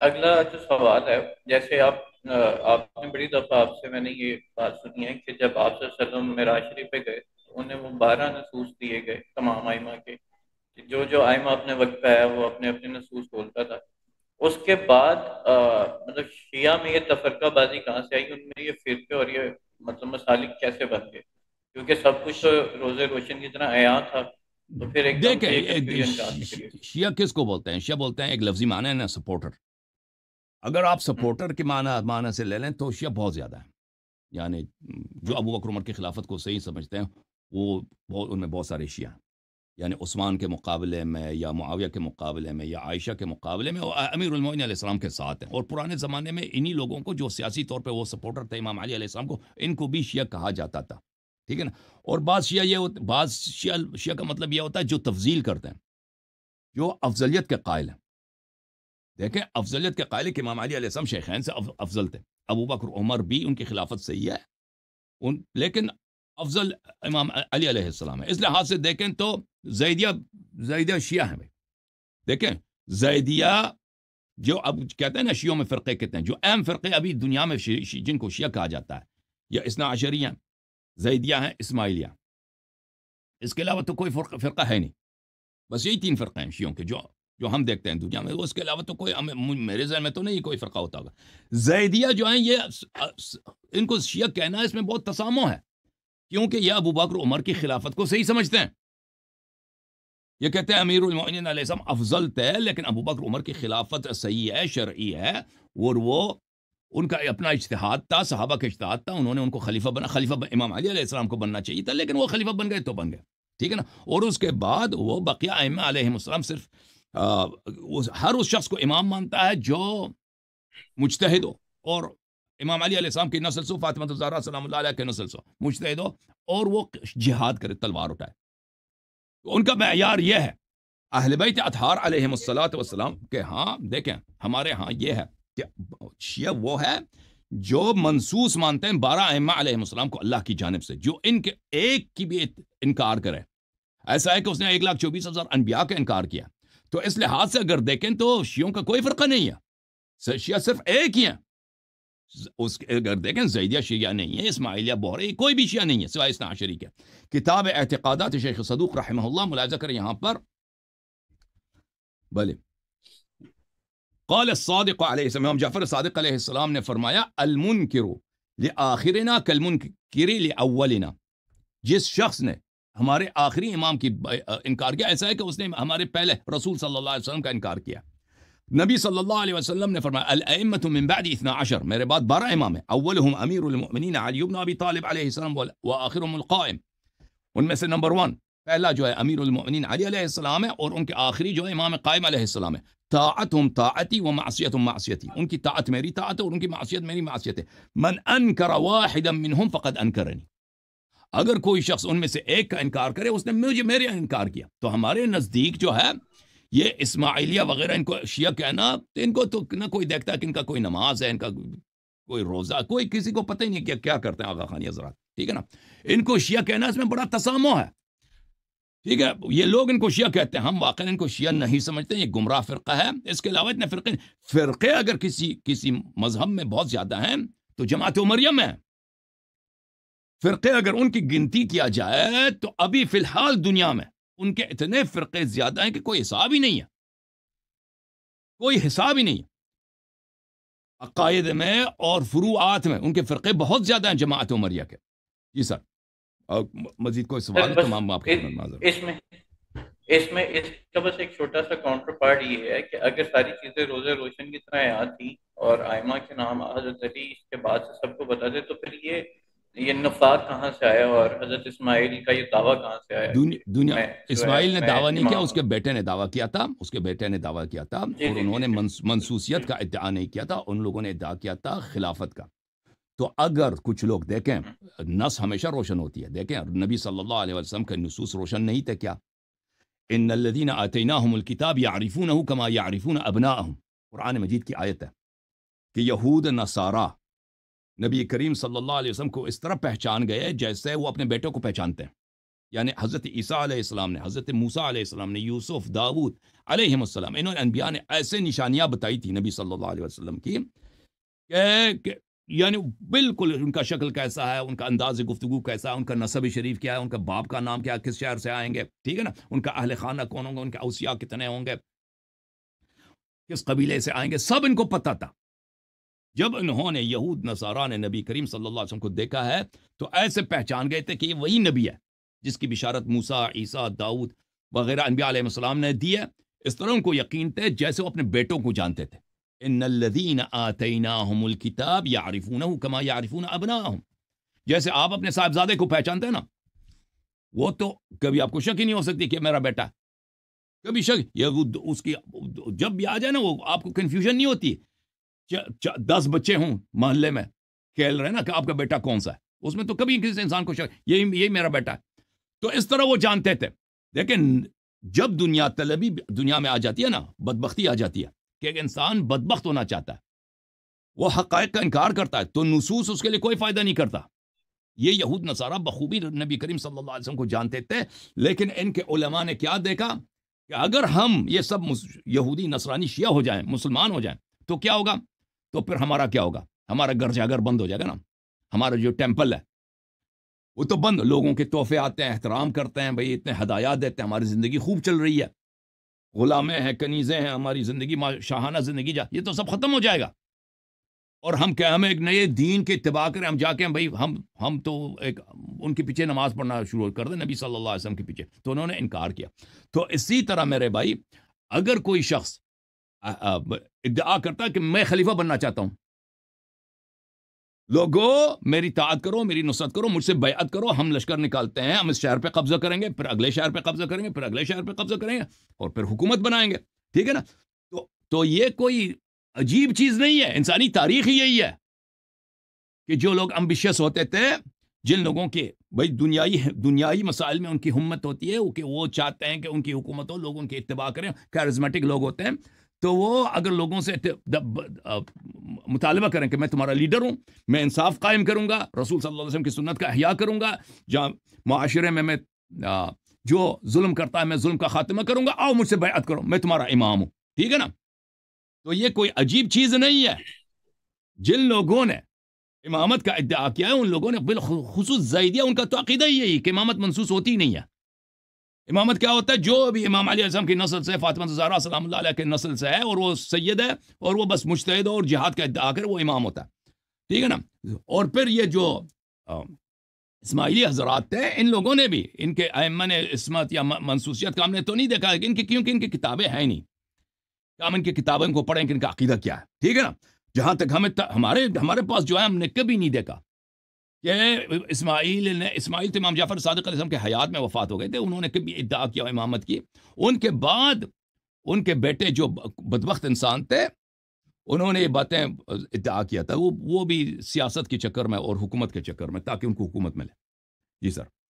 اگلا جو سوال ہے، جیسے آپ نے بڑی دفعہ آپ سے میں نے یہ بات سنی ہے کہ جب آپ صلی اللہ علیہ وسلم معراج شریف پہ گئے تو انہیں وہ 12 نصوص دیے گئے تمام آئمہ کے، کہ جو آئمہ اپنے وقت پہ ہے وہ اپنے اپنے نصوص بولتا تھا۔ اس کے بعد مطلب شیعہ میں یہ تفرقہ بازی کہاں سے آئی، ان میں یہ فرقے اور یہ مطلب مسالک کیسے بن گئے؟ کیونکہ سب کچھ تو روز روشن کی طرح عیاں تھا، تو پھر ایک دم دیکھیں سے یہ کنفیوژن کہاں سے کریٹ؟ شیعہ کس کو بولتے ہیں؟ شیعہ بولتے ہیں ایک لفظی معنی ہے نا، سپورٹر۔ اگر آپ سپورٹر کے معنی سے لے لیں تو شیعہ بہت زیادہ ہے، یعنی جو ابو بکر عمر کی خلافت کو صحیح سمجھتے ہیں وہ ان میں بہت سارے شیعہ ہیں، یعنی عثمان کے مقابلے میں یا معاویہ کے مقابلے میں یا عائشہ کے مقابلے میں، اور امیر المومنین علیہ السلام کے ساتھ ہیں۔ اور پرانے زمانے میں انہی لوگوں کو جو سیاسی طور پہ وہ سپورٹر تھے امام علی علیہ السلام کو، ان کو بھی شیعہ کہا جاتا تھا، ٹھیک ہے نا۔ اور بعض شیعہ کا مطلب یہ ہوتا ہے جو تفضیل کرتے ہیں، جو افضلیت کے قائل ہیں۔ دیکھیں افضلیت کے قائل کہ امام علی علیہ السلام شیخین سے افضل تھے، ابو بکر عمر بھی ان کی خلافت صحیح ہے، لیکن افضل امام علی علیہ السلام ہے۔ اس لحاظ سے دیکھیں تو زیدیہ شیعہ ہیں بھائی۔ دیکھیں زیدیہ جو اب کہتے ہیں نا شیعوں میں فرقے کتنے ہیں، جو اہم فرقے ابھی دنیا میں جن کو شیعہ کہا جاتا ہے، یا اثنا عشریہ، زیدیہ ہیں، اسماعیلیہ، اس کے علاوہ تو کوئی فرقہ ہے نہیں۔ بس یہی 3 فرقے ہیں شیعوں کے جو ہم دیکھتے ہیں دنیا میں، اس کے علاوہ تو کوئی میرے ذہن میں تو نہیں کوئی فرقہ ہوتا ہوگا۔ زیدیہ جو ہیں یہ ان کو شیعہ کہنا ہے، اس میں بہت تسامح ہے، کیونکہ یہ ابو بکر عمر کی خلافت کو صحیح سمجھتے ہیں۔ یہ کہتے ہیں امیر المومنین علیہ السلام افضل تھے، لیکن ابو بکر عمر کی خلافت صحیح ہے، شرعی ہے، اور وہ ان کا اپنا اجتہاد تھا، صحابہ کا اجتہاد تھا، انہوں نے ان کو خلیفہ امام علی علیہ السلام کو بننا چاہیے تھا، لیکن وہ خلیفہ بن گئے تو بن گئے، ٹھیک ہے نا۔ اور اس کے بعد وہ بقیہ ائمہ علیہم السلام صرف ہر اس شخص کو امام مانتا ہے جو مجتہد ہو، اور امام علی علیہ السلام کی نسل سے، فاطمہ الزہرا سلام اللہ علیہ کے نسل سے مجتہد ہو، اور وہ جہاد کرے، تلوار اٹھائے۔ ان کا معیار یہ ہے اہل بیت اطہار علیہم السلام کہ ہاں دیکھیں ہمارے ہاں یہ ہے کہ شیعہ وہ ہے جو منصوص مانتے ہیں 12 ائمہ علیہم السلام کو اللہ کی جانب سے، جو ان کے ایک کی بھی انکار کرے، ایسا ہے کہ اس نے 1,24,000 انبیاء کا انکار کیا۔ تو اس لحاظ سے اگر دیکھیں تو شیعوں کا کوئی فرقہ نہیں ہے، شیعہ صرف ایک ہی ہے۔ اگر دیکھیں زیدیہ شیعہ نہیں ہے، اسماعیلیہ بہرے کوئی بھی شیعہ نہیں ہے سوائے اثنا عشری کے۔ کتاب اعتقادات شیخ صدوق رحمہ اللہ ملاحظہ کریں یہاں پر، بلے قال الصادق علیہ السلام، امام جعفر صادق علیہ السلام نے فرمایا المنکر لآخرنا کالمنکر لأولنا، جس شخص نے ہمارے آخری امام کی انکار کیا، ایسا ہے کہ اس نے ہمارے پہلے رسول صلی اللہ علیہ وسلم کا انکار کیا۔ نبی صلی اللہ علیہ وسلم نے فرمایا الائمۃ من بعد 12، میرے بعد 12 امام ہیں، اولہم امیر المؤمنین علی بن ابی طالب علیہ السلام وآخرهم القائم، ان میں سے نمبر 1 پہلا جو ہے امیر المؤمنین علی علیہ السلام ہے، اور ان کے آخری جو ہے امام قائم علیہ السلام ہے۔ طاعتهم طاعتی و معصیتهم معصیتی، ان کی طاعت میری طاعت ہے اور ان کی معصیت میری معصیت ہے۔ من انکر واحدا منهم فقد انکرنی، اگر کوئی شخص ان میں سے ایک کا انکار کرے اس نے میرے انکار کیا۔ تو ہمارے نزدیک جو ہے یہ اسماعیلیہ وغیرہ ان کو شیعہ کہنا، ان کو تو نہ کوئی دیکھتا ہے کہ ان کا کوئی نماز ہے، ان کا کوئی روزہ، کوئی کسی کو پتہ ہی نہیں کہ کیا کرتے ہیں آغا خانی حضرات، ٹھیک ہے نا۔ ان کو شیعہ کہنا اس میں بڑا تسامح ہے، ٹھیک ہے۔ یہ لوگ ان کو شیعہ کہتے ہیں، ہم واقعا ان کو شیعہ نہیں سمجھتے، یہ گمراہ فرقہ ہے۔ اس کے علاوہ اتنے فرقے اگر کسی مذہب میں بہت زیادہ ہیں تو جماعت عمریہ میں فرقے اگر ان کی گنتی کیا جائے تو ابھی فی الحال دنیا میں ان کے اتنے فرقے زیادہ ہیں کہ کوئی حساب ہی نہیں ہے، کوئی حساب ہی نہیں ہے۔ عقائد میں اور فروعات میں ان کے فرقے بہت زیادہ ہیں جماعت عمریہ کے۔ جی سر، مزید کوئی سوال سر ہے تو بس ہم آپ کی خدمت میں حاضر ہیں۔ اس میں اس کا بس ایک چھوٹا سا کاؤنٹر پارٹ یہ ہے کہ اگر ساری چیزیں روز روشن کی طرح یاد تھی اور آئمہ کے نام حضرت علی اس کے بعد سے سب کو بتا دے، تو پھر یہ نفاق کہاں سے آیا اور حضرت اسماعیل کا یہ دعویٰ کہاں سے آیا کہ دنیا میں جو ہے اسماعیل نے میں دعویٰ نہیں کیا، امام اس کے ہوں؟ بیٹے نے دعویٰ کیا تھا، اس کے بیٹے نے دعویٰ کیا تھا، جی اور جی انہوں جی نے جی منسوسیت کا ادعا نہیں کیا تھا، ان لوگوں نے ادعا کیا تھا خلافت کا۔ تو اگر کچھ لوگ دیکھیں، نص ہمیشہ روشن ہوتی ہے، دیکھیں نبی صلی اللہ علیہ وسلم کے نصوص روشن نہیں تھے کیا؟ ان الذین آتیناہم الکتاب یعرفونہ کما یعرفون ابناءہم، قرآن مجید کی آیت ہے کہ یہود نصارہ نبی کریم صلی اللہ علیہ وسلم کو اس طرح پہچان گئے جیسے وہ اپنے بیٹوں کو پہچانتے ہیں۔ یعنی حضرت عیسیٰ علیہ السلام نے، حضرت موسیٰ علیہ السلام نے، یوسف، داؤد علیہ السلام، انہوں نے انبیاء نے ایسے نشانیاں بتائی تھی نبی صلی اللہ علیہ وسلم کی کہ یعنی بالکل ان کا شکل کیسا ہے، ان کا انداز گفتگو کیسا ہے، ان کا نسب شریف کیا ہے، ان کا باپ کا نام کیا ہے، کس شہر سے آئیں گے، ٹھیک ہے نا، ان کا اہل خانہ کون ہوں گے، ان کے اوصیاء کتنے ہوں گے، کس قبیلے سے آئیں گے، سب ان کو پتہ تھا۔ جب انہوں نے یہود نصارہ نے نبی کریم صلی اللہ علیہ وسلم کو دیکھا ہے تو ایسے پہچان گئے تھے کہ یہ وہی نبی ہے جس کی بشارت موسیٰ، عیسیٰ، داؤد وغیرہ انبیاء علیہ السلام نے دی ہے۔ اس طرح ان کو یقین تھے جیسے وہ اپنے بیٹوں کو جانتے تھے۔ ان الذین آتیناہم الکتاب یعرفونہ کما یعرفون ابناءہم، جیسے آپ اپنے صاحبزادے کو پہچانتے ہیں نا، وہ تو کبھی آپ کو شک ہی نہیں ہو سکتی کہ میرا بیٹا ہے، کبھی شک، یہ اس کی جب بھی آ جائے نا وہ آپ کو کنفیوژن نہیں ہوتی۔ 10 بچے ہوں محلے میں کھیل رہے نا کہ آپ کا بیٹا کون سا ہے، اس میں تو کبھی کسی انسان کو شک، یہی میرا بیٹا ہے۔ تو اس طرح وہ جانتے تھے۔ لیکن جب دنیا طلبی دنیا میں آ جاتی ہے نا، بدبختی آ جاتی ہے کہ ایک انسان بدبخت ہونا چاہتا ہے، وہ حقائق کا انکار کرتا ہے، تو نصوص اس کے لیے کوئی فائدہ نہیں کرتا۔ یہ یہود نصارہ بخوبی نبی کریم صلی اللہ علیہ وسلم کو جانتے تھے، لیکن ان کے علماء نے کیا دیکھا کہ اگر ہم یہ سب یہودی نصرانی شیعہ ہو جائیں، مسلمان ہو جائیں، تو کیا ہوگا؟ تو پھر ہمارا کیا ہوگا؟ ہمارا گرجا گھر بند ہو جائے گا نا، ہمارا جو ٹیمپل ہے وہ تو بند، لوگوں کے تحفے آتے ہیں، احترام کرتے ہیں، بھئی اتنے ہدایات دیتے ہیں، ہماری زندگی خوب چل رہی ہے، غلامیں ہیں، کنیزیں ہیں، ہماری زندگی شاہانہ زندگی یہ تو سب ختم ہو جائے گا، اور ہمیں ایک نئے دین کے اتباع کریں، ہم جا کے بھئی ہم تو ایک ان کے پیچھے نماز پڑھنا شروع کر دیں نبی صلی اللہ علیہ وسلم کے پیچھے، تو انہوں نے انکار کیا۔ تو اسی طرح میرے بھائی، اگر کوئی شخص ادعا کرتا ہے کہ میں خلیفہ بننا چاہتا ہوں، لوگوں میری طاعت کرو، میری نصرت کرو، مجھ سے بیعت کرو، ہم لشکر نکالتے ہیں، ہم اس شہر پہ قبضہ کریں گے، پھر اگلے شہر پہ قبضہ کریں گے، پھر اگلے شہر پہ قبضہ کریں گے، اور پھر حکومت بنائیں گے، ٹھیک ہے نا۔ تو یہ کوئی عجیب چیز نہیں ہے، انسانی تاریخ ہی یہی ہے کہ جو لوگ امبیشس ہوتے تھے، جن لوگوں کے بھائی دنیائی مسائل میں ان کی ہمت ہوتی ہے کہ وہ چاہتے ہیں کہ ان کی حکومت ہو، لوگ ان کی اتباع کریں، کیرزمیٹک لوگ ہوتے ہیں، تو وہ اگر لوگوں سے مطالبہ کریں کہ میں تمہارا لیڈر ہوں، میں انصاف قائم کروں گا، رسول صلی اللہ علیہ وسلم کی سنت کا احیاء کروں گا، جہاں معاشرے میں جو ظلم کرتا ہے میں ظلم کا خاتمہ کروں گا، آؤ مجھ سے بیعت کرو، میں تمہارا امام ہوں، ٹھیک ہے نا۔ تو یہ کوئی عجیب چیز نہیں ہے۔ جن لوگوں نے امامت کا ادعا کیا ہے ان لوگوں نے بالخصوص زیدیہ، ان کا تو عقیدہ ہی یہی کہ امامت منسوس ہوتی ہی نہیں ہے۔ امامت کیا ہوتا ہے؟ جو بھی امام علیہ السلام کی نسل سے، فاطمہ زہرا سلام اللہ علیہ کے نسل سے ہے، اور وہ سید ہے، اور وہ بس مجتہد اور جہاد کا ادعا کر وہ امام ہوتا ہے، ٹھیک ہے نا۔ اور پھر یہ جو اسماعیلی حضرات تھے، ان لوگوں نے بھی، ان کے ائمہ نے عصمت یا منسوسیت کا ہم نے تو نہیں دیکھا، کیونکہ ان کی کتابیں ہیں نہیں کہ ہم ان کی کتابیں کو پڑھیں کہ ان کا عقیدہ کیا ہے، ٹھیک ہے نا۔ جہاں تک ہمارے پاس جو ہے، ہم نے کبھی نہیں دیکھا کہ اسماعیل تو امام جعفر صادق علیہ السلام کے حیات میں وفات ہو گئے تھے، انہوں نے کبھی ادعا کیا امامت کی۔ ان کے بعد ان کے بیٹے جو بدبخت انسان تھے، انہوں نے یہ باتیں ادعا کیا تھا، وہ بھی سیاست کے چکر میں اور حکومت کے چکر میں، تاکہ ان کو حکومت ملے۔ جی سر۔